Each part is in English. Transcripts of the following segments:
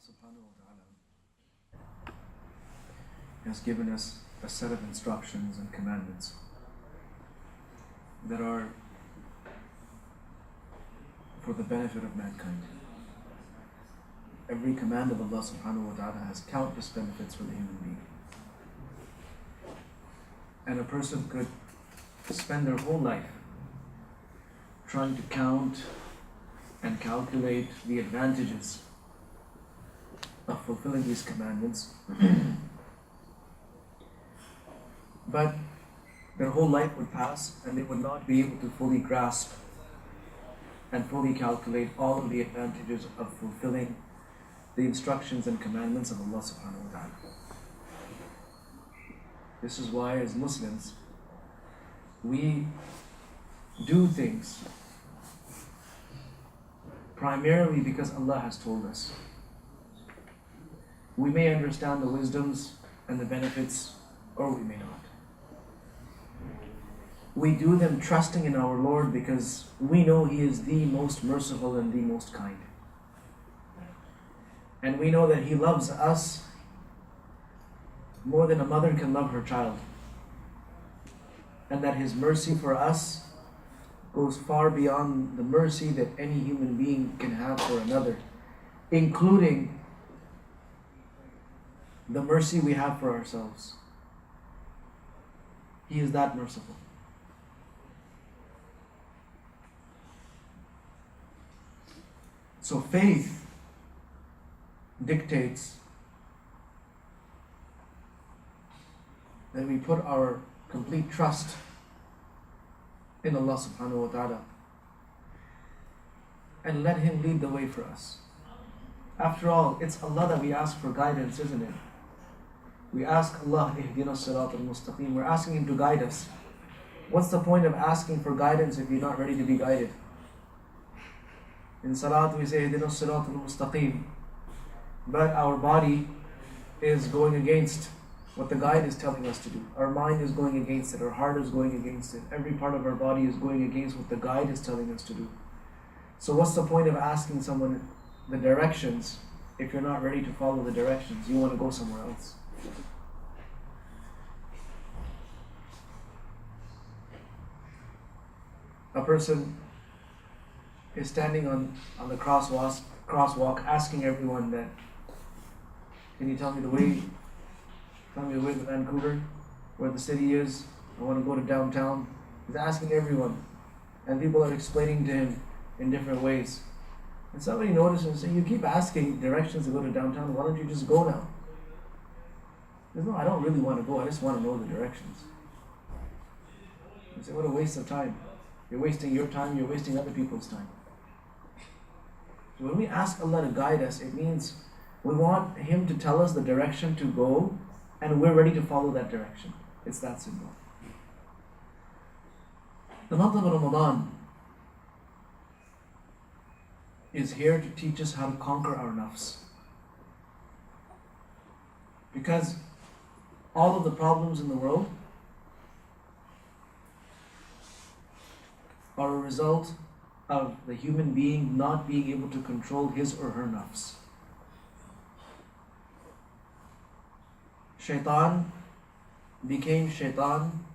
subhanahu wa ta'ala has given us a set of instructions and commandments that are for the benefit of mankind. Every command of Allah subhanahu wa ta'ala has countless benefits for the human being. And a person could spend their whole life trying to count and calculate the advantages of fulfilling these commandments, but their whole life would pass and they would not be able to fully grasp and fully calculate all of the advantages of fulfilling the instructions and commandments of Allah subhanahu wa ta'ala. This is why as Muslims we do things primarily because Allah has told us. We may understand the wisdoms and the benefits, or we may not. We do them trusting in our Lord because we know He is the most merciful and the most kind. And we know that He loves us more than a mother can love her child. And that His mercy for us goes far beyond the mercy that any human being can have for another, including the mercy we have for ourselves. He is that merciful. So faith dictates that we put our complete trust in Allah subhanahu wa ta'ala and let Him lead the way for us. After all, it's Allah that we ask for guidance, isn't it? We ask Allah, ihdina as-sirat al-mustaqim. We're asking Him to guide us. What's the point of asking for guidance if you're not ready to be guided? In salat we say, ihdina as-sirat al-mustaqim. But our body is going against what the guide is telling us to do. Our mind is going against it. Our heart is going against it. Every part of our body is going against what the guide is telling us to do. So what's the point of asking someone the directions if you're not ready to follow the directions? You want to go somewhere else. A person is standing on the crosswalk asking everyone that, can you tell me the way? Tell me the way to Vancouver, where the city is. I want to go to downtown. He's asking everyone. And people are explaining to him in different ways. And somebody noticed and said, you keep asking directions to go to downtown, why don't you just go now? He says, no, I don't really want to go, I just want to know the directions. You say, what a waste of time. You're wasting your time, you're wasting other people's time. So when we ask Allah to guide us, it means we want Him to tell us the direction to go, and we're ready to follow that direction. It's that simple. The month of Ramadan is here to teach us how to conquer our nafs. Because all of the problems in the world are a result of the human being not being able to control his or her nafs. Shaitan became shaitan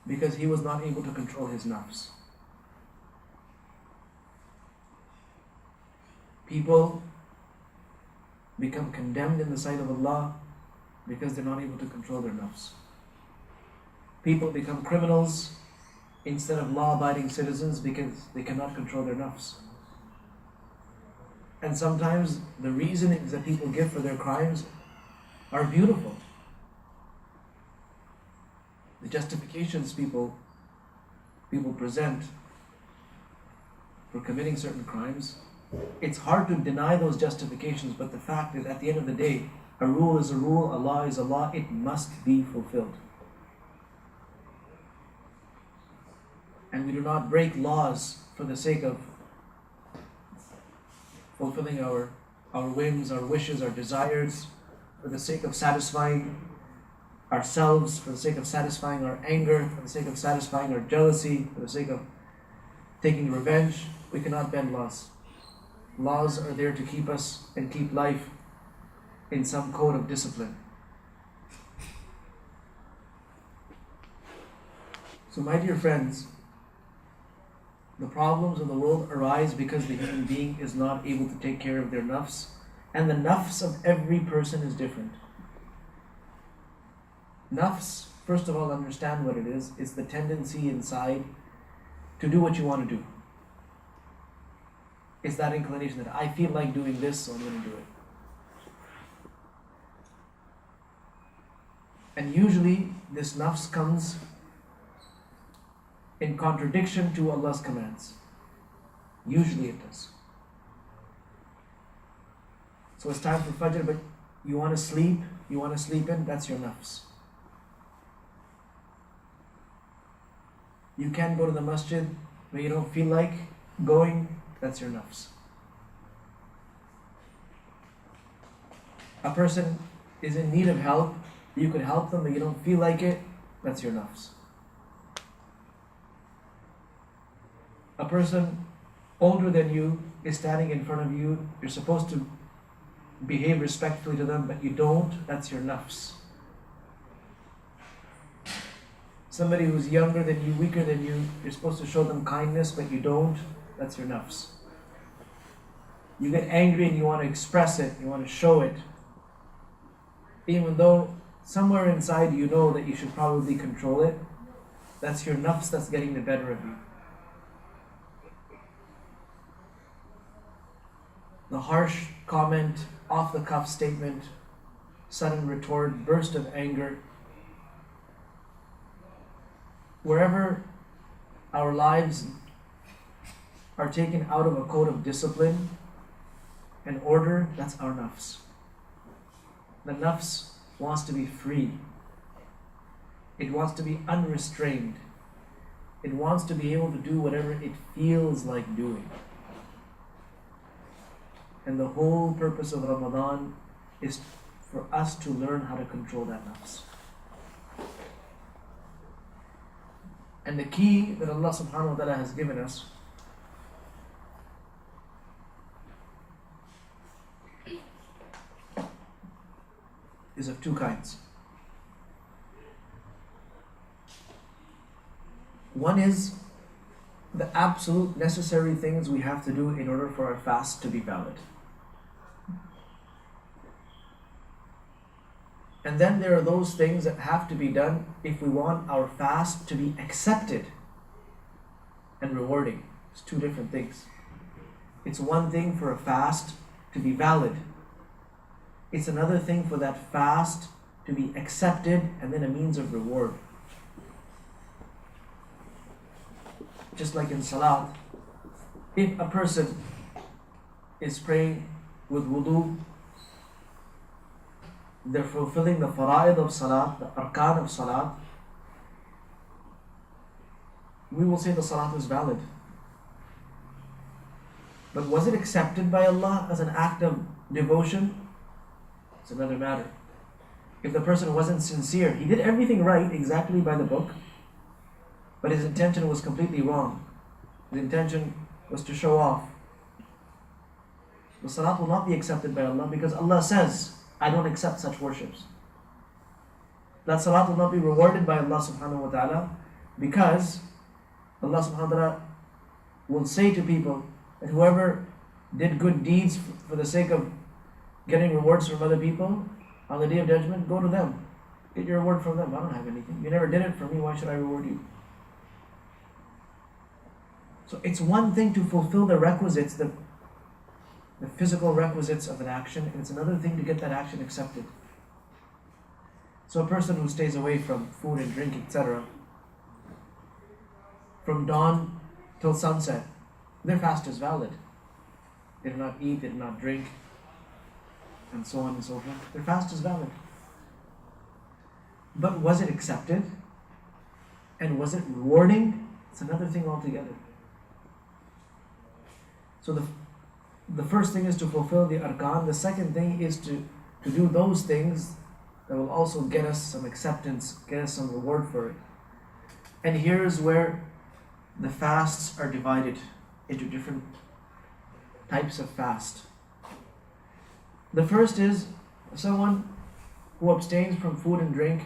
because he was not able to control his nafs. People become condemned in the sight of Allah because they're not able to control their nafs. People become criminals instead of law-abiding citizens because they cannot control their nafs. And sometimes the reasonings that people give for their crimes are beautiful. The justifications people present for committing certain crimes, it's hard to deny those justifications, but the fact is, at the end of the day, a rule is a rule, a law is a law, it must be fulfilled. And we do not break laws for the sake of fulfilling our whims, our wishes, our desires, for the sake of satisfying ourselves, for the sake of satisfying our anger, for the sake of satisfying our jealousy, for the sake of taking revenge. We cannot bend laws. Laws are there to keep us and keep life in some code of discipline. So my dear friends, the problems of the world arise because the human being is not able to take care of their nafs, and the nafs of every person is different. Nafs, first of all, understand what it is. It's the tendency inside to do what you want to do. It's that inclination that I feel like doing this, so I'm going to do it. And usually this nafs comes in contradiction to Allah's commands. Usually it does. So it's time for Fajr, but you want to sleep in, that's your nafs. You can't go to the masjid, but you don't feel like going, that's your nafs. A person is in need of help, you could help them, but you don't feel like it, that's your nafs. A person older than you is standing in front of you, you're supposed to behave respectfully to them, but you don't, that's your nafs. Somebody who's younger than you, weaker than you, you're supposed to show them kindness, but you don't, that's your nafs. You get angry and you want to express it, you want to show it, even though somewhere inside you know that you should probably control it, that's your nafs that's getting the better of you. The harsh comment, off-the-cuff statement, sudden retort, burst of anger. Wherever our lives are taken out of a code of discipline and order, that's our nafs. The nafs wants to be free. It wants to be unrestrained. It wants to be able to do whatever it feels like doing. And the whole purpose of Ramadan is for us to learn how to control that nafs. And the key that Allah subhanahu wa ta'ala has given us is of two kinds. One is the absolute necessary things we have to do in order for our fast to be valid. And then there are those things that have to be done if we want our fast to be accepted and rewarding. It's two different things. It's one thing for a fast to be valid. It's another thing for that fast to be accepted and then a means of reward. Just like in salat, if a person is praying with wudu, they're fulfilling the fara'id of salat, the arkan of salat, we will say the salat is valid. But was it accepted by Allah as an act of devotion? It's another matter. If the person wasn't sincere, he did everything right exactly by the book, but his intention was completely wrong. His intention was to show off. The salat will not be accepted by Allah because Allah says, I don't accept such worships. That salat will not be rewarded by Allah subhanahu wa ta'ala because Allah subhanahu wa ta'ala will say to people that whoever did good deeds for the sake of getting rewards from other people, on the day of judgment, go to them. Get your reward from them. I don't have anything. You never did it for me, why should I reward you? So it's one thing to fulfill the requisites, the physical requisites of an action, and it's another thing to get that action accepted. So a person who stays away from food and drink, etc., from dawn till sunset, their fast is valid. They did not eat, they did not drink, and so on and so forth. Their fast is valid. But was it accepted? And was it rewarding? It's another thing altogether. So the first thing is to fulfill the arkan. The second thing is to do those things that will also get us some acceptance, get us some reward for it. And here is where the fasts are divided into different types of fast. The first is someone who abstains from food and drink,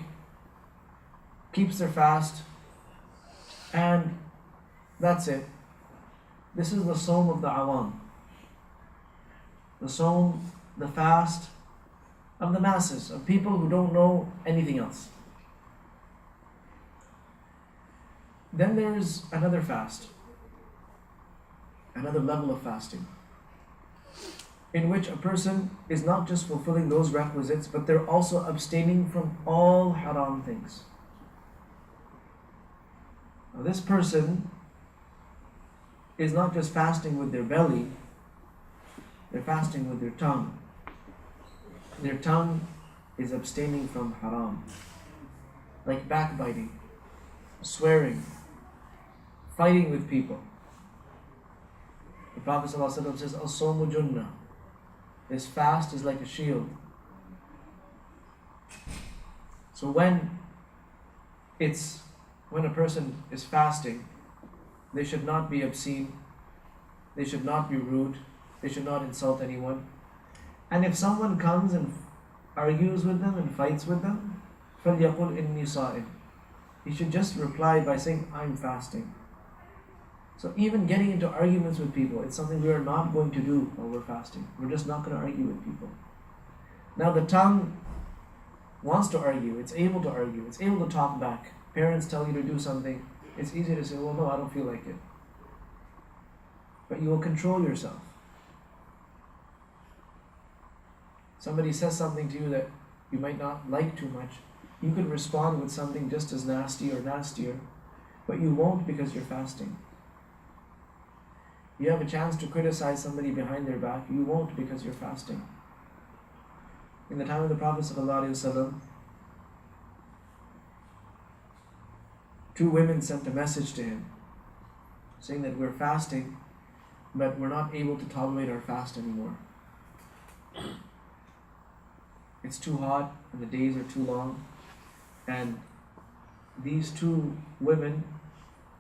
keeps their fast, and that's it. This is the Sawm of the Awam. The Sawm, the fast of the masses, of people who don't know anything else. Then there's another fast, another level of fasting, in which a person is not just fulfilling those requisites, but they're also abstaining from all haram things. Now, this person is not just fasting with their belly, they're fasting with their tongue. Their tongue is abstaining from haram, like backbiting, swearing, fighting with people. The Prophet ﷺ says, As-sawmu junnah. This fast is like a shield. So when a person is fasting, they should not be obscene, they should not be rude, they should not insult anyone. And if someone comes and argues with them and fights with them, فَلْيَقُلْ إِنِّي صَائِمٌ. He should just reply by saying, I'm fasting. So even getting into arguments with people, it's something we are not going to do while we're fasting. We're just not going to argue with people. Now the tongue wants to argue, it's able to argue, it's able to talk back. Parents tell you to do something, it's easy to say, well, no, I don't feel like it. But you will control yourself. Somebody says something to you that you might not like too much, you could respond with something just as nasty or nastier, but you won't because you're fasting. You have a chance to criticize somebody behind their back, you won't because you're fasting. In the time of the Prophet ﷺ, two women sent a message to him saying that we're fasting, but we're not able to tolerate our fast anymore. It's too hot and the days are too long, and these two women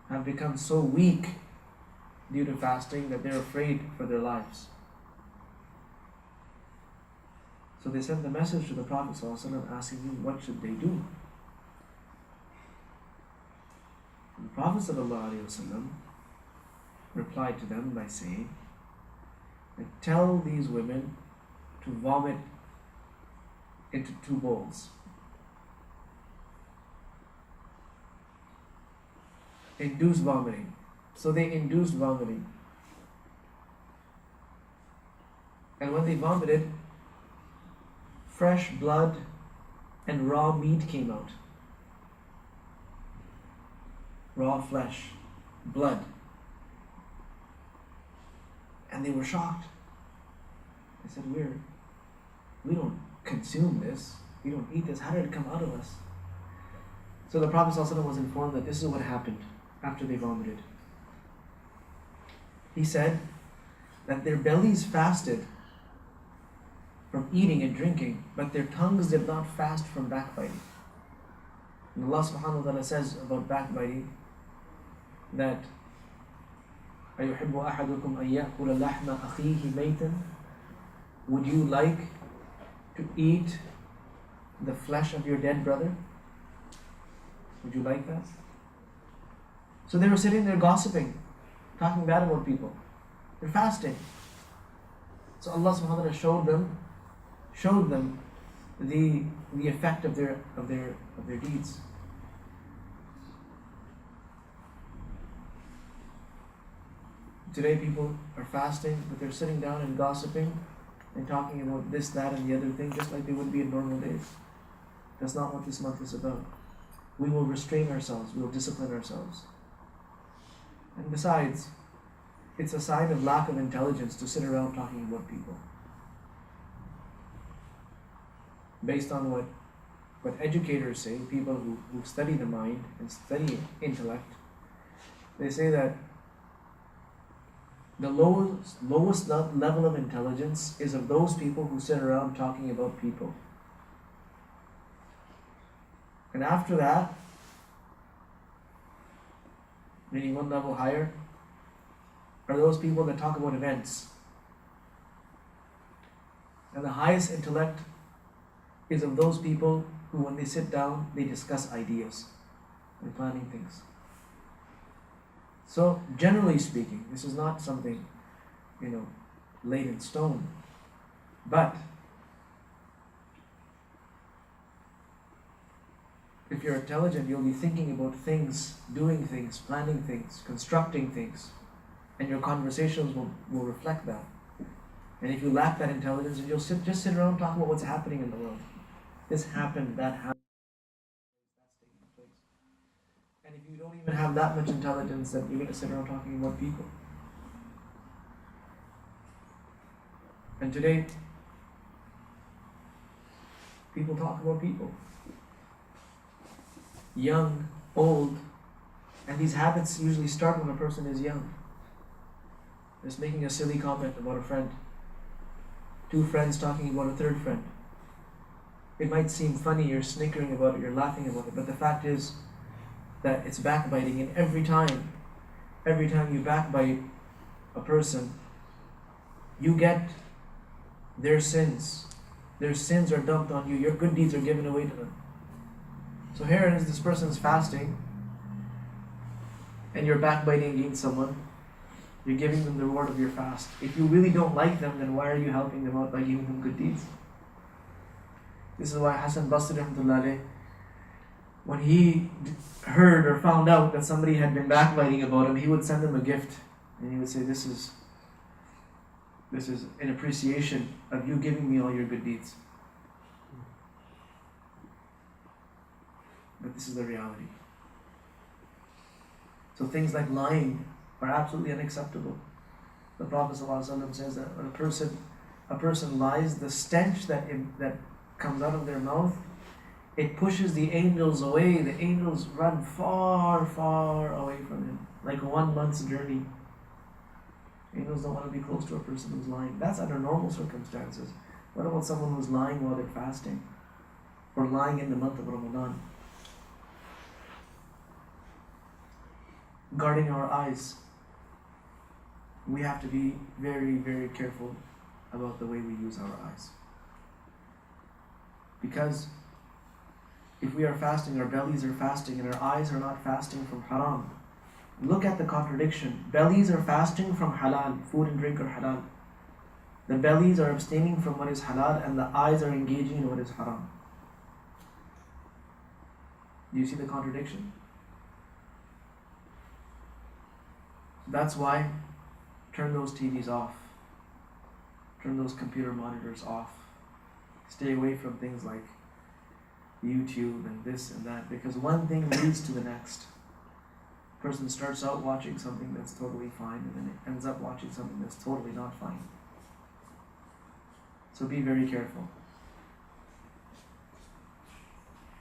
have become so weak due to fasting that they're afraid for their lives. So they sent the message to the Prophet ﷺ asking him, what should they do? And the Prophet ﷺ replied to them by saying, tell these women to vomit into 2 bowls. Induce vomiting. So they induced vomiting. And when they vomited, fresh blood and raw meat came out. Raw flesh, blood. And they were shocked. They said, we don't consume this. We don't eat this. How did it come out of us? So the Prophet ﷺ was informed that this is what happened after they vomited. He said that their bellies fasted from eating and drinking, but their tongues did not fast from backbiting. And Allah subhanahu wa ta'ala says about backbiting that أَيُحِبُّ أَحَدُكُمْ أَن يَأْكُلَ لَحْمَ أَخِيهِ مَيْتًا. Would you like to eat the flesh of your dead brother? Would you like that? So they were sitting there gossiping, talking bad about people. They're fasting. So Allah subhanahu wa ta'ala showed them the effect of their deeds. Today people are fasting, but they're sitting down and gossiping and talking about this, that, and the other thing, just like they would be in normal days. That's not what this month is about. We will restrain ourselves, we will discipline ourselves. And besides, it's a sign of lack of intelligence to sit around talking about people. Based on what educators say, people who study the mind and study intellect, they say that the lowest level of intelligence is of those people who sit around talking about people. And after that, meaning one level higher, are those people that talk about events. And the highest intellect is of those people who, when they sit down, they discuss ideas and planning things. So, generally speaking, this is not something, laid in stone. But if you're intelligent, you'll be thinking about things, doing things, planning things, constructing things, and your conversations will reflect that. And if you lack that intelligence, you'll just sit around talking about what's happening in the world. This happened, that happened, that's taking place. And if you don't even have that much intelligence, then you're going to sit around talking about people. And today, people talk about people. Young, old, and these habits usually start when a person is young. Just making a silly comment about a friend. Two friends talking about a third friend. It might seem funny, you're snickering about it, you're laughing about it, but the fact is that it's backbiting, and every time you backbite a person, you get their sins. Their sins are dumped on you, your good deeds are given away to them. So here it is, this person's fasting, and you're backbiting against someone. You're giving them the reward of your fast. If you really don't like them, then why are you helping them out by giving them good deeds? This is why Hassan Basri rahmatullahi alayh, when he heard or found out that somebody had been backbiting about him, he would send them a gift. And he would say, this is an appreciation of you giving me all your good deeds. But this is the reality. So things like lying are absolutely unacceptable. The Prophet ﷺ says that when a person lies, the stench that comes out of their mouth, it pushes the angels away. The angels run far, far away from him, like 1 month's journey. Angels don't want to be close to a person who's lying. That's under normal circumstances. What about someone who's lying while they're fasting? Or lying in the month of Ramadan? Guarding our eyes. We have to be very, very careful about the way we use our eyes. Because if we are fasting, our bellies are fasting, and our eyes are not fasting from haram. Look at the contradiction. Bellies are fasting from halal, food and drink are halal. The bellies are abstaining from what is halal, and the eyes are engaging in what is haram. Do you see the contradiction? That's why turn those TVs off. Turn those computer monitors off. Stay away from things like YouTube and this and that, because one thing leads to the next. Person starts out watching something that's totally fine, and then it ends up watching something that's totally not fine. So be very careful.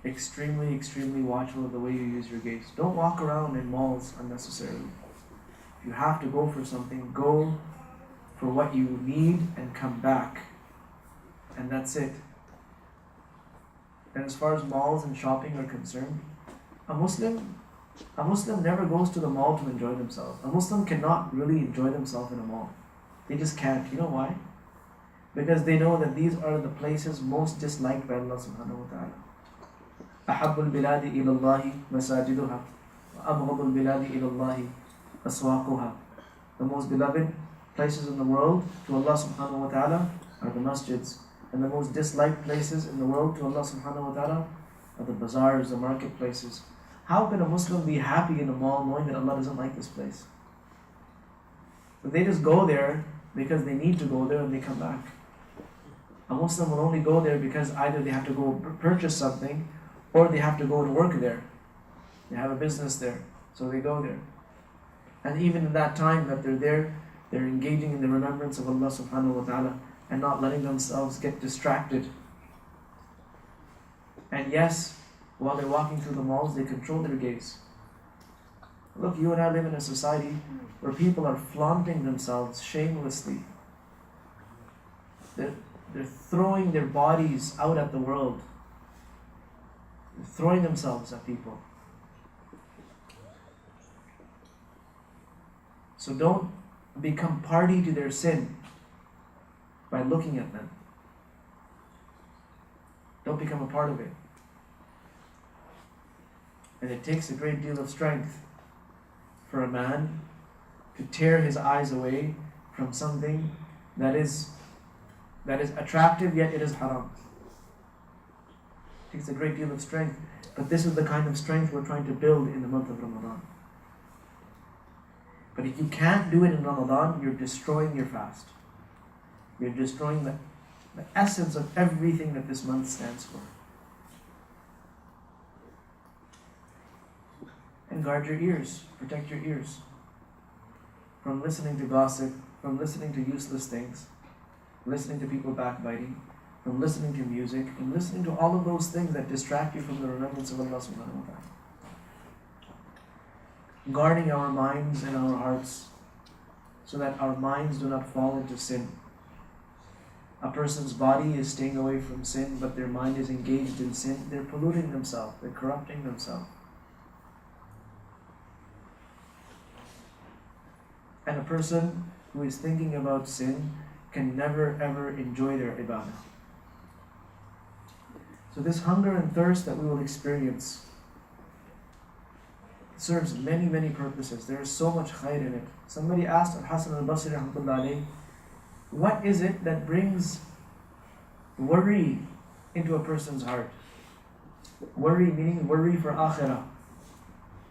Extremely, extremely watchful of the way you use your gaze. Don't walk around in malls unnecessarily. If you have to go for something, go for what you need and come back. And that's it. And as far as malls and shopping are concerned, a Muslim never goes to the mall to enjoy themselves. A Muslim cannot really enjoy themselves in a mall. They just can't. You know why? Because they know that these are the places most disliked by Allah subhanahu wa ta'ala. أحب البلاد إلى الله مساجدها وأبغض البلاد إلى الله أسواقها. The most beloved places in the world to Allah subhanahu wa ta'ala are the masjids. And the most disliked places in the world to Allah subhanahu wa ta'ala are the bazaars, the marketplaces. How can a Muslim be happy in a mall knowing that Allah doesn't like this place? But they just go there because they need to go there and they come back. A Muslim will only go there because either they have to go purchase something or they have to go and work there. They have a business there, so they go there. And even in that time that they're there, they're engaging in the remembrance of Allah subhanahu wa ta'ala and not letting themselves get distracted. And yes, while they're walking through the malls, they control their gaze. Look, you and I live in a society where people are flaunting themselves shamelessly. They're throwing their bodies out at the world. They're throwing themselves at people. So don't become party to their sin by looking at them. Don't become a part of it. And it takes a great deal of strength for a man to tear his eyes away from something that is attractive, yet it is haram. It takes a great deal of strength. But this is the kind of strength we're trying to build in the month of Ramadan. But if you can't do it in Ramadan, you're destroying your fast. You're destroying the essence of everything that this month stands for. And guard your ears, protect your ears from listening to gossip, from listening to useless things, listening to people backbiting, from listening to music, from listening to all of those things that distract you from the remembrance of Allah subhanahu wa ta'ala. Guarding our minds and our hearts so that our minds do not fall into sin. A person's body is staying away from sin, but their mind is engaged in sin. They're polluting themselves, they're corrupting themselves. And a person who is thinking about sin can never ever enjoy their ibadah. So this hunger and thirst that we will experience serves many, many purposes. There is so much khair in it. Somebody asked Al-Hasan al-Basri rahmatullah alayhi, what is it that brings worry into a person's heart? Worry meaning worry for akhirah.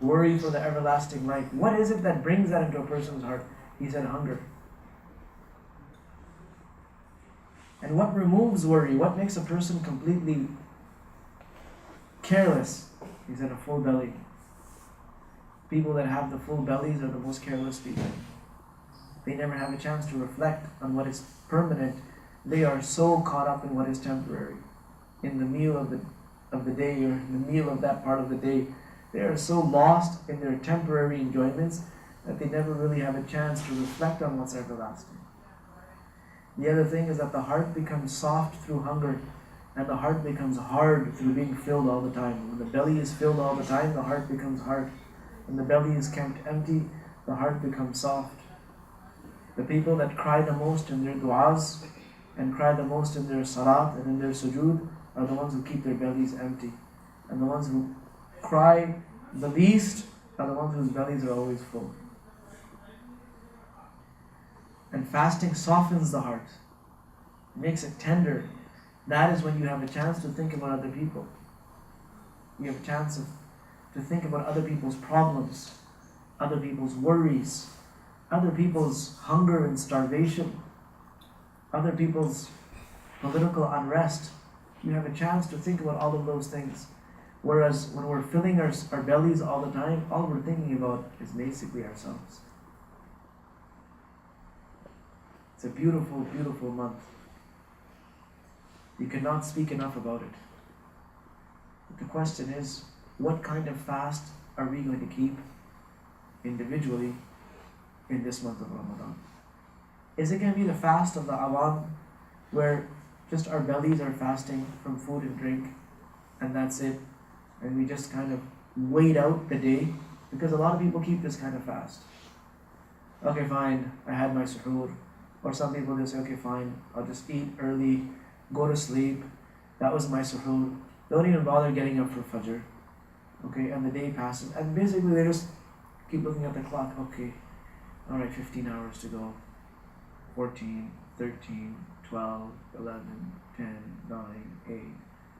Worry for the everlasting life. What is it that brings that into a person's heart? He said hunger. And what removes worry? What makes a person completely careless? He said a full belly. People that have the full bellies are the most careless people. They never have a chance to reflect on what is permanent. They are so caught up in what is temporary. In the meal of the day, or in the meal of that part of the day, they are so lost in their temporary enjoyments that they never really have a chance to reflect on what's everlasting. The other thing is that the heart becomes soft through hunger, and the heart becomes hard through being filled all the time. When the belly is filled all the time, the heart becomes hard. When the belly is kept empty, the heart becomes soft. The people that cry the most in their du'as and cry the most in their salat and in their sujood are the ones who keep their bellies empty. And the ones who cry the least are the ones whose bellies are always full. And fasting softens the heart, makes it tender. That is when you have a chance to think about other people. You have a chance to think about other people's problems, other people's worries, other people's hunger and starvation, other people's political unrest. You have a chance to think about all of those things. Whereas when we're filling our bellies all the time, all we're thinking about is basically ourselves. It's a beautiful, beautiful month. You cannot speak enough about it. But the question is, what kind of fast are we going to keep individually in this month of Ramadan? Is it going to be the fast of the awam, where just our bellies are fasting from food and drink, and that's it, and we just kind of wait out the day? Because a lot of people keep this kind of fast. Okay, fine, I had my suhoor. Or some people just say, okay, fine, I'll just eat early, go to sleep. That was my suhoor. Don't even bother getting up for fajr. Okay, and the day passes. And basically they just keep looking at the clock. Okay, alright, 15 hours to go. 14, 13, 12, 11, 10, 9, 8,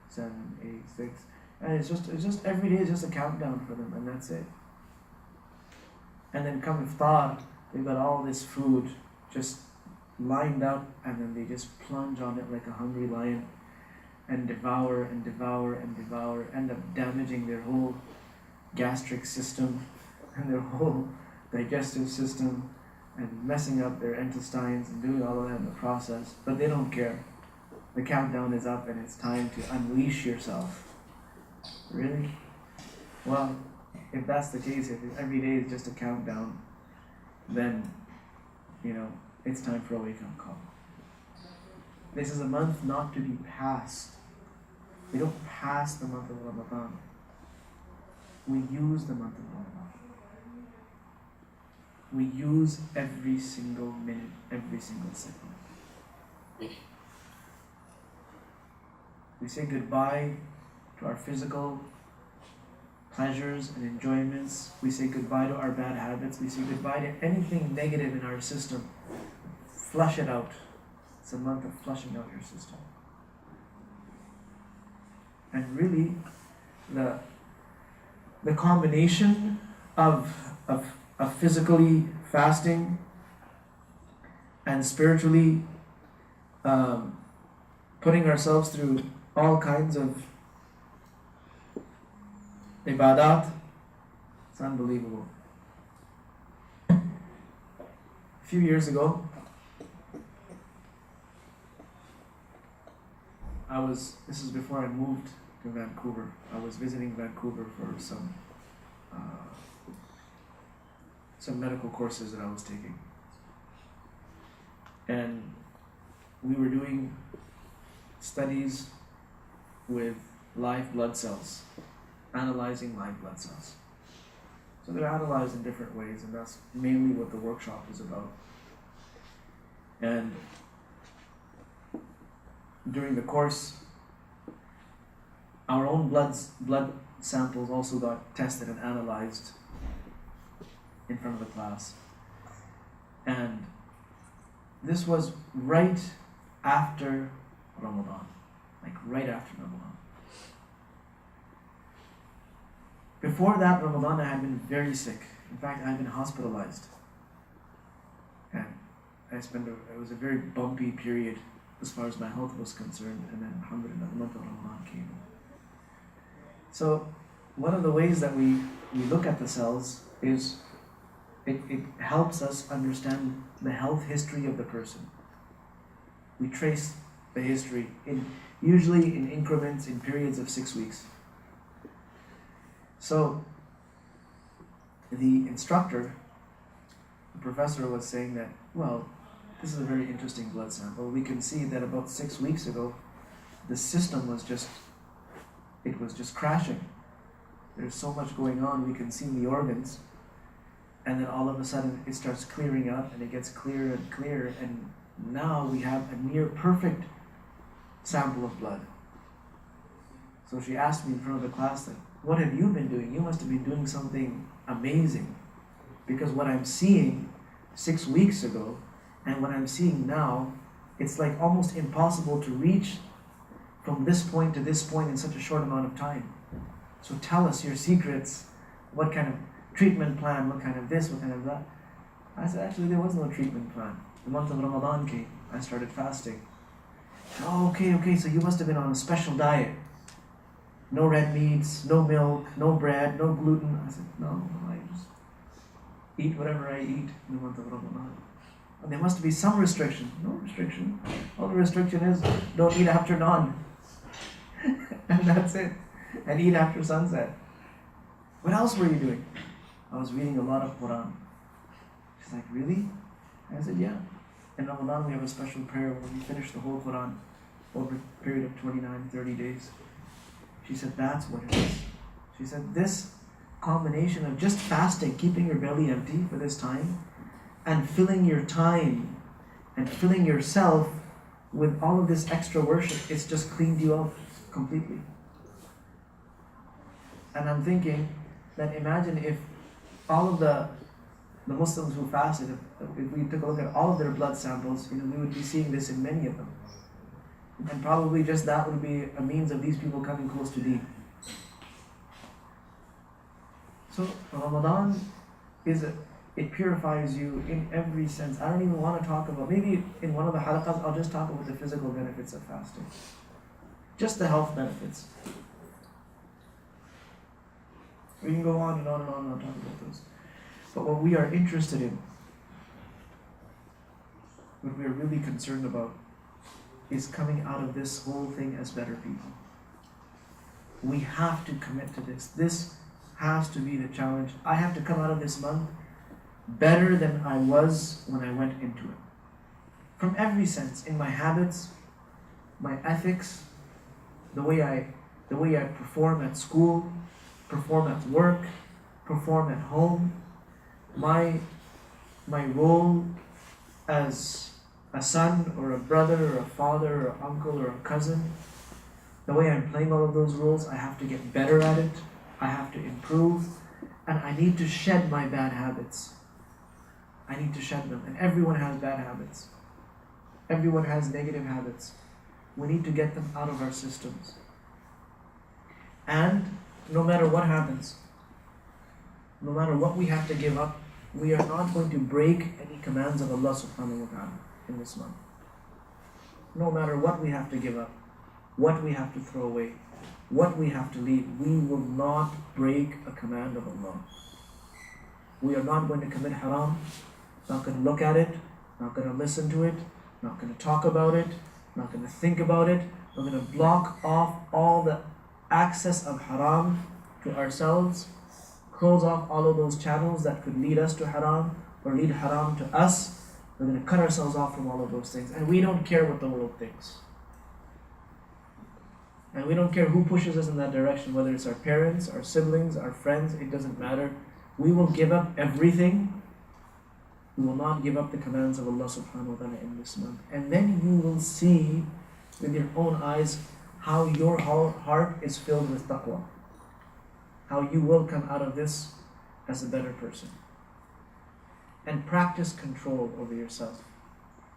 7, 8, 6. And it's just every day is just a countdown for them, and that's it. And then come iftar, they've got all this food just lined up, and then they just plunge on it like a hungry lion and devour and devour and devour, end up damaging their whole gastric system and their whole digestive system and messing up their intestines and doing all of that in the process. But they don't care. The countdown is up and it's time to unleash yourself. Really? Well, if that's the case, if every day is just a countdown, then, it's time for a wake-up call. This is a month not to be passed. We don't pass the month of Ramadan. We use the month of Ramadan. We use every single minute, every single second. We say goodbye to our physical pleasures and enjoyments. We say goodbye to our bad habits. We say goodbye to anything negative in our system. Flush it out. It's a month of flushing out your system. And really, the combination of physically fasting and spiritually putting ourselves through all kinds of ibadat, it's unbelievable. A few years ago, this is before I moved to Vancouver. I was visiting Vancouver for some medical courses that I was taking. And we were doing studies with live blood cells, analyzing live blood cells. So they're analyzed in different ways, and that's mainly what the workshop is about. And during the course, our own blood samples also got tested and analyzed in front of the class. And this was right after Ramadan, like right after Ramadan. Before that Ramadan, I had been very sick. In fact, I had been hospitalized. And it was a very bumpy period as far as my health was concerned, and then alhamdulillah, the month of Ramadan came. So one of the ways that we look at the cells is it helps us understand the health history of the person. We trace the history usually in increments, in periods of 6 weeks. So the instructor, the professor, was saying that, well, this is a very interesting blood sample. We can see that about 6 weeks ago, the system was just crashing. There's so much going on, we can see in the organs, and then all of a sudden it starts clearing up, and it gets clearer and clearer, and now we have a near perfect sample of blood. So she asked me in front of the class, that, what have you been doing? You must have been doing something amazing, because what I'm seeing 6 weeks ago and what I'm seeing now, it's like almost impossible to reach from this point to this point in such a short amount of time. So tell us your secrets. What kind of treatment plan? What kind of this? What kind of that? I said, actually, there was no treatment plan. The month of Ramadan came. I started fasting. Oh, okay, so you must have been on a special diet. No red meats, no milk, no bread, no gluten. I said, no, I just eat whatever I eat in the month of Ramadan. And there must be some restriction. No restriction. All the restriction is don't eat after dawn. And that's it. And eat after sunset. What else were you doing? I was reading a lot of Quran. She's like, really? I said, yeah. In Ramadan we have a special prayer where we finish the whole Quran over a period of 29, 30 days. She said, that's what it is. She said, this combination of just fasting, keeping your belly empty for this time, and filling your time and filling yourself with all of this extra worship, it's just cleaned you up completely. And I'm thinking that imagine if all of the Muslims who fasted, if we took a look at all of their blood samples, we would be seeing this in many of them. And probably just that would be a means of these people coming close to Deen. So Ramadan it purifies you in every sense. I don't even want to talk about, maybe in one of the halaqas I'll just talk about the physical benefits of fasting. Just the health benefits. We can go on and on and on and talk about those. But what we are interested in, what we are really concerned about, is coming out of this whole thing as better people. We have to commit to this. This has to be the challenge. I have to come out of this month better than I was when I went into it. From every sense, in my habits, my ethics, the way I perform at school, perform at work, perform at home, my role as a son or a brother or a father or uncle or a cousin, The way I'm playing all of those roles, I have to get better at it. I have to improve. And I need to shed my bad habits. I need to shed them. And everyone has bad habits. Everyone has negative habits. We need to get them out of our systems. And no matter what happens, no matter what we have to give up, we are not going to break any commands of Allah subhanahu wa ta'ala in this month. No matter what we have to give up, what we have to throw away, what we have to leave, we will not break a command of Allah. We are not going to commit haram, not going to look at it, not going to listen to it, not going to talk about it, not going to think about it. We're going to block off all the access of haram to ourselves, close off all of those channels that could lead us to haram or lead haram to us. We're going to cut ourselves off from all of those things. And we don't care what the world thinks. And we don't care who pushes us in that direction, whether it's our parents, our siblings, our friends, it doesn't matter. We will give up everything. We will not give up the commands of Allah subhanahu wa ta'ala in this month. And then you will see with your own eyes how your heart is filled with taqwa. How you will come out of this as a better person. And practice control over yourself.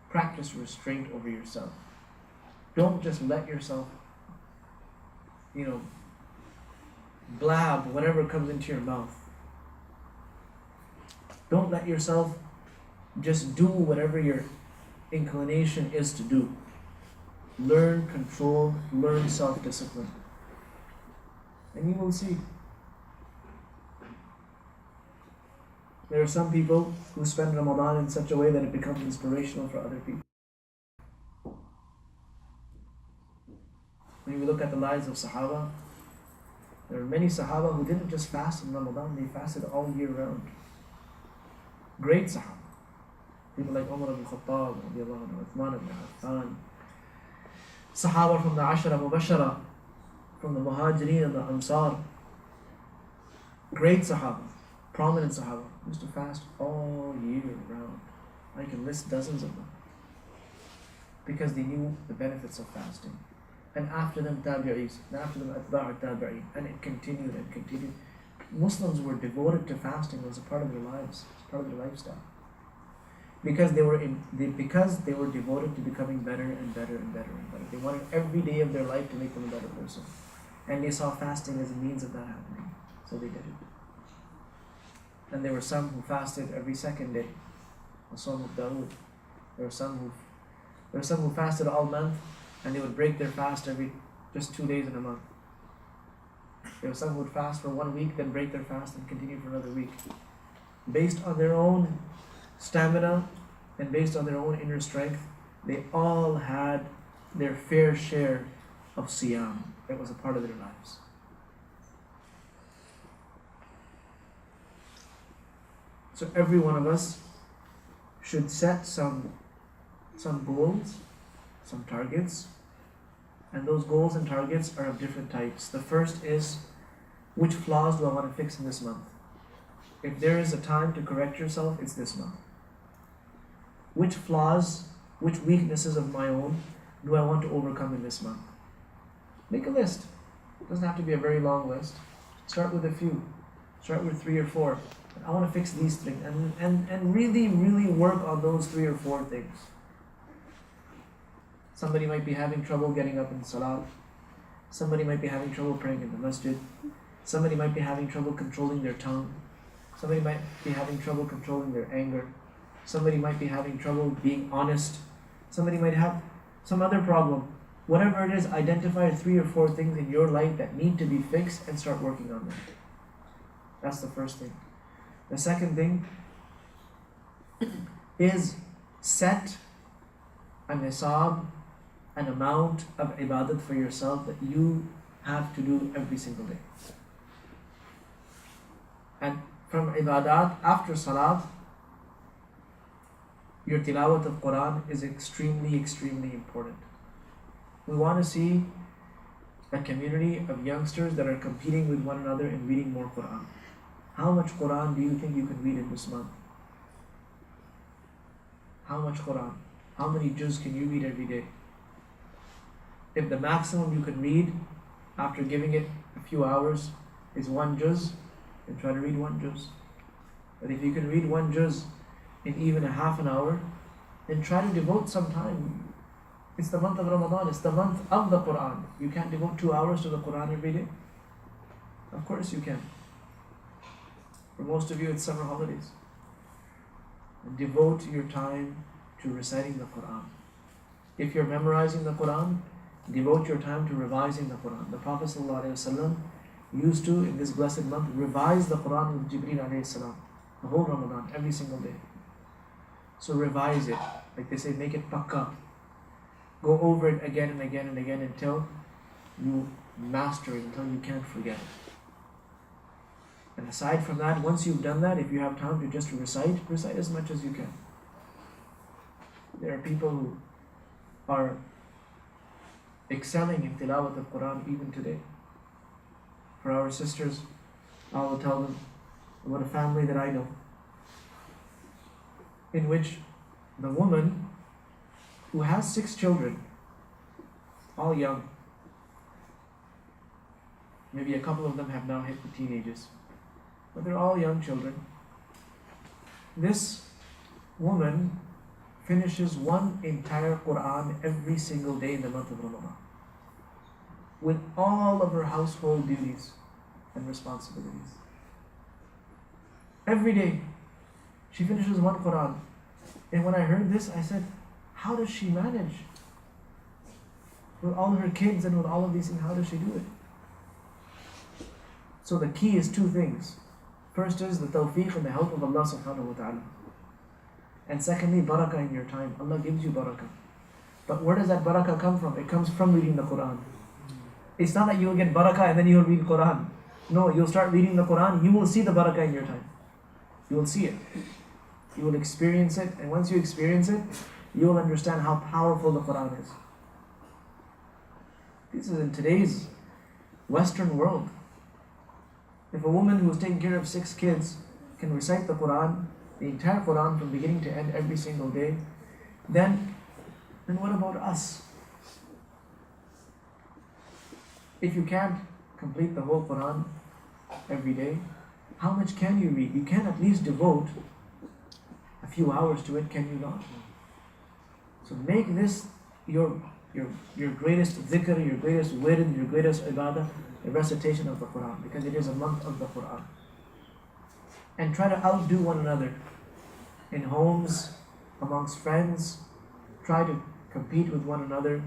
Practice restraint over yourself. Don't just let yourself, blab whatever comes into your mouth. Don't let yourself just do whatever your inclination is to do. Learn control, learn self-discipline. And you will see. There are some people who spend Ramadan in such a way that it becomes inspirational for other people. When we look at the lives of Sahaba, there are many Sahaba who didn't just fast in Ramadan, they fasted all year round. Great Sahaba. People like Umar ibn Khattab, Uthman ibn Affan. Sahaba from the Ashara Mubashara, from the Muhajirin and the Ansar. Great Sahaba, prominent Sahaba, used to fast all year round. I can list dozens of them. Because they knew the benefits of fasting. And after them tabi'is, and after them atba'u tabi'in, and it continued and continued. Muslims were devoted to fasting. It was a part of their lives, it was part of their lifestyle. Because they were devoted to becoming better and better and better and better. They wanted every day of their life to make them a better person. And they saw fasting as a means of that happening. So they did it. And there were some who fasted every second day. As-Sawm of Dawood. There were some who fasted all month, and they would break their fast every just 2 days in a month. There were some who would fast for 1 week, then break their fast and continue for another week. Based on their own stamina and based on their own inner strength, they all had their fair share of siyam. It was a part of their lives. So every one of us should set some goals, some targets, and those goals and targets are of different types. The first is, which flaws do I want to fix in this month? If there is a time to correct yourself, it's this month. Which flaws, which weaknesses of my own do I want to overcome in this month? Make a list. It doesn't have to be a very long list. Start with a few. Start with 3 or 4. I want to fix these things and really, really work on those 3 or 4 things. Somebody might be having trouble getting up in salah. Somebody might be having trouble praying in the masjid. Somebody might be having trouble controlling their tongue. Somebody might be having trouble controlling their anger. Somebody might be having trouble being honest. Somebody might have some other problem. Whatever it is, identify 3 or 4 things in your life that need to be fixed and start working on them. That's the first thing. The second thing is set a nisab, an amount of ibadat for yourself that you have to do every single day. And from ibadat, after salat, your tilawat of Quran is extremely, extremely important. We want to see a community of youngsters that are competing with one another in reading more Quran. How much Quran do you think you can read in this month? How much Quran? How many juz can you read every day? If the maximum you can read after giving it a few hours is 1 juz, then try to read 1 juz. But if you can read 1 juz in even a half an hour, then try to devote some time. It's the month of Ramadan, it's the month of the Quran. You can't devote 2 hours to the Quran every day? Of course you can. For most of you, it's summer holidays. And devote your time to reciting the Quran. If you're memorizing the Quran, devote your time to revising the Quran. The Prophet ﷺ used to, in this blessed month, revise the Quran with Jibreel alayhi salam, the whole Ramadan, every single day. So revise it. Like they say, make it pakka. Go over it again and again and again until you master it, until you can't forget it. And aside from that, once you've done that, if you have time to just recite as much as you can. There are people who are excelling in tilawat of Quran even today. For our sisters, I will tell them about a family that I know, in which the woman who has 6 children, all young, maybe a couple of them have now hit the teenagers, but they're all young children. This woman finishes one entire Quran every single day in the month of Ramadan, with all of her household duties and responsibilities. Every day, she finishes one Quran. And when I heard this, I said, how does she manage? With all her kids and with all of these things, how does she do it? So the key is 2 things. First is the tawfiq and the help of Allah subhanahu wa ta'ala. And secondly, barakah in your time. Allah gives you barakah. But where does that barakah come from? It comes from reading the Quran. It's not that you will get barakah and then you will read Quran. No, you'll start reading the Quran, you will see the barakah in your time. You will see it. You will experience it, and once you experience it, you will understand how powerful the Quran is. This is in today's Western world. If a woman who is taking care of 6 kids can recite the Quran, the entire Quran from beginning to end every single day, then what about us? If you can't complete the whole Quran every day, how much can you read? You can at least devote a few hours to it, can you not? So make this your greatest dhikr, your greatest wird, your greatest ibadah, the recitation of the Quran, because it is a month of the Quran. And try to outdo one another in homes, amongst friends. Try to compete with one another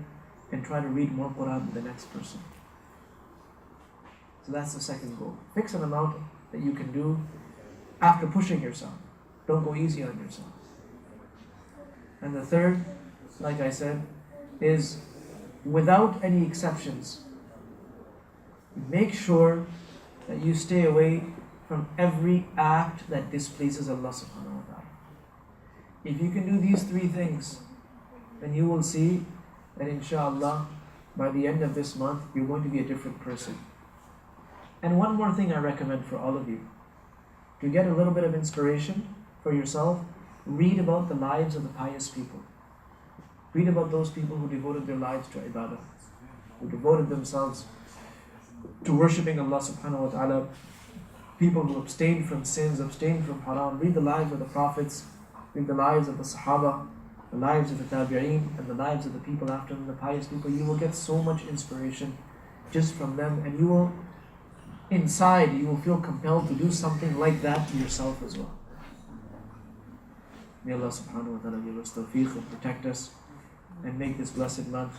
and try to read more Quran than the next person. So that's the second goal. Fix an amount that you can do after pushing yourself. Don't go easy on yourself. And the third, like I said, is without any exceptions, make sure that you stay away from every act that displeases Allah subhanahu wa ta'ala. If you can do these 3 things, then you will see that inshallah, by the end of this month, you're going to be a different person. And one more thing I recommend for all of you. To get a little bit of inspiration for yourself, read about the lives of the pious people. Read about those people who devoted their lives to ibadah, who devoted themselves to worshipping Allah subhanahu wa ta'ala, people who abstained from sins, abstained from haram. Read the lives of the prophets, read the lives of the Sahaba, the lives of the Tabi'een, and the lives of the people after them, the pious people. You will get so much inspiration just from them, and you will, inside, you will feel compelled to do something like that to yourself as well. May Allah subhanahu wa ta'ala give us tawfiq and protect us, and make this blessed month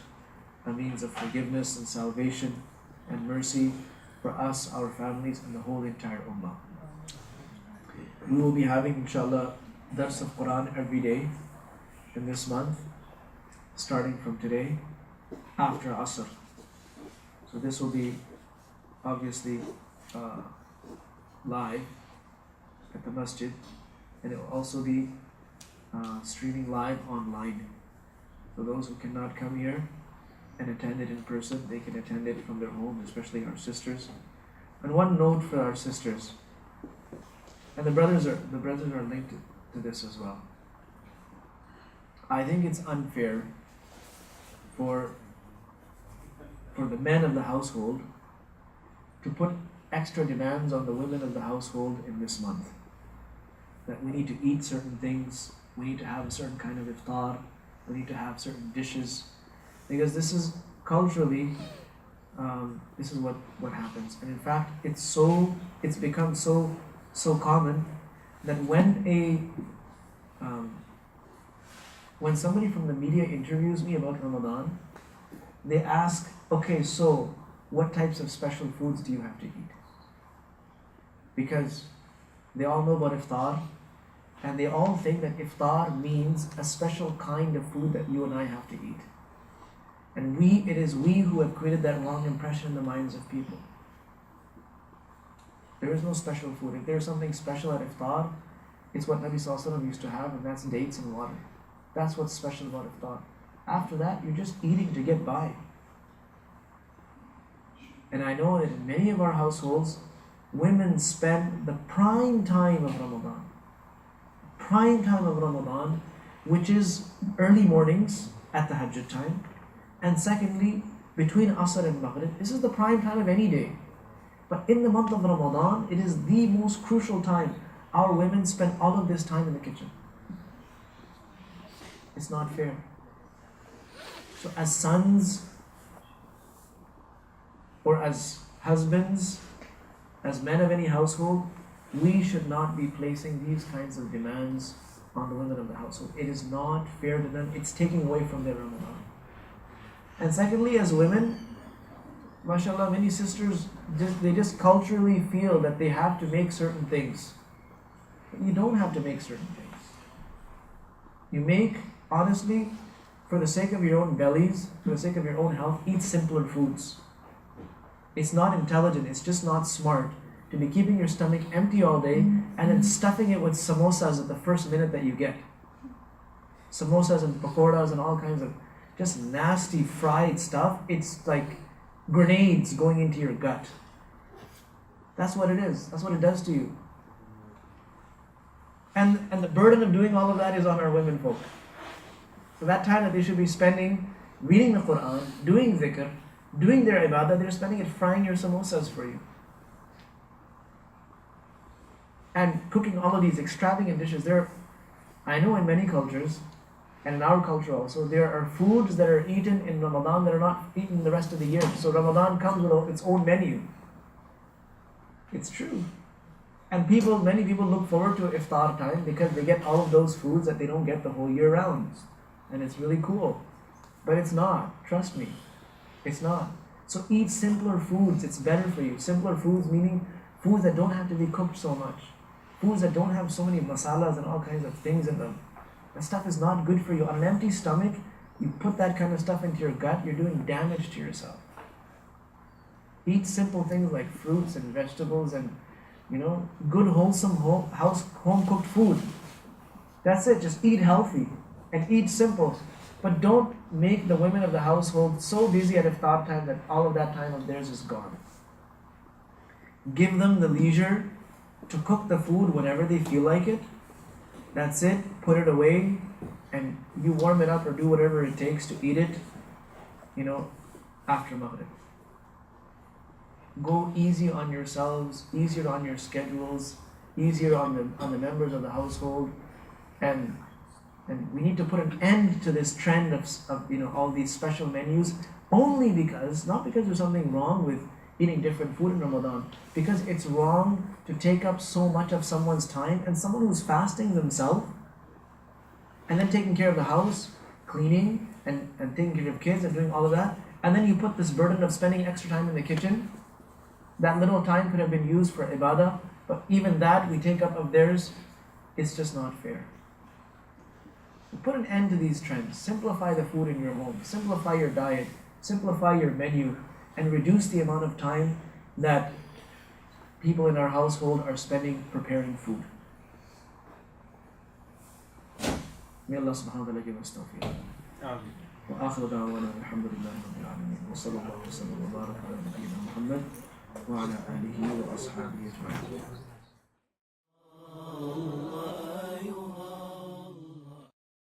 a means of forgiveness and salvation and mercy for us, our families, and the whole entire ummah. We will be having, inshallah, dars of Quran every day in this month, starting from today, after Asr. So this will be obviously live at the masjid, and it will also be streaming live online. For those who cannot come here and attend it in person, they can attend it from their home, especially our sisters. And one note for our sisters, and the brothers are linked to this as well. I think it's unfair for for the men of the household to put extra demands on the women of the household in this month. That we need to eat certain things, we need to have a certain kind of iftar, we need to have certain dishes, because this is culturally, this is what happens. And in fact, it's become so common that when somebody from the media interviews me about Ramadan, they ask, okay, so what types of special foods do you have to eat? Because they all know about iftar, and they all think that iftar means a special kind of food that you and I have to eat. And it is we who have created that wrong impression in the minds of people. There is no special food. If there is something special at iftar, it's what Nabi Sallallahu Alaihi Wasallam used to have, and that's dates and water. That's what's special about iftar. After that, you're just eating to get by. And I know that in many of our households, women spend the prime time of Ramadan, which is early mornings at the Tahajjud time, and secondly, between Asr and Maghrib. This is the prime time of any day. But in the month of Ramadan, it is the most crucial time. Our women spend all of this time in the kitchen. It's not fair. So as sons, or as husbands, as men of any household, we should not be placing these kinds of demands on the women of the household. It is not fair to them. It's taking away from their Ramadan. And secondly, as women, mashallah, many sisters, they just culturally feel that they have to make certain things. But you don't have to make certain things. You make, honestly, for the sake of your own bellies, for the sake of your own health, eat simpler foods. It's not intelligent, it's just not smart to be keeping your stomach empty all day and then stuffing it with samosas at the first minute that you get. Samosas and pakoras and all kinds of just nasty fried stuff. It's like grenades going into your gut. That's what it is. That's what it does to you. And the burden of doing all of that is on our women folk. So that time that they should be spending reading the Quran, doing dhikr, doing their ibadah, they're spending it frying your samosas for you. And cooking all of these extravagant dishes. I know in many cultures, and in our culture also, there are foods that are eaten in Ramadan that are not eaten the rest of the year. So Ramadan comes with its own menu. It's true. And many people look forward to iftar time because they get all of those foods that they don't get the whole year round. And it's really cool. But it's not. Trust me. It's not. So eat simpler foods. It's better for you. Simpler foods meaning foods that don't have to be cooked so much. Foods that don't have so many masalas and all kinds of things in them. That stuff is not good for you. On an empty stomach, you put that kind of stuff into your gut, you're doing damage to yourself. Eat simple things like fruits and vegetables and, good wholesome home cooked food. That's it. Just eat healthy and eat simple. But don't make the women of the household so busy at iftar time that all of that time of theirs is gone. Give them the leisure to cook the food whenever they feel like it. That's it. Put it away and you warm it up or do whatever it takes to eat it, after Maghrib. Go easy on yourselves, easier on your schedules, easier on the members of the household, and we need to put an end to this trend of all these special menus, only because, not because there's something wrong with eating different food in Ramadan, because it's wrong to take up so much of someone's time, and someone who's fasting themselves and then taking care of the house, cleaning and taking care of kids and doing all of that, and then you put this burden of spending extra time in the kitchen. That little time could have been used for ibadah, but even that we take up of theirs. It's just not fair. Put an end to these trends. Simplify the food in your home. Simplify your diet. Simplify your menu. And reduce the amount of time that people in our household are spending preparing food. May Allah subhanahu wa ta'ala give us tawfiq. وآخر دعوانا الحمد لله رب العالمين وصلى الله وسلم وبارك على نبينا محمد وعلى آله وأصحابه أجمعين.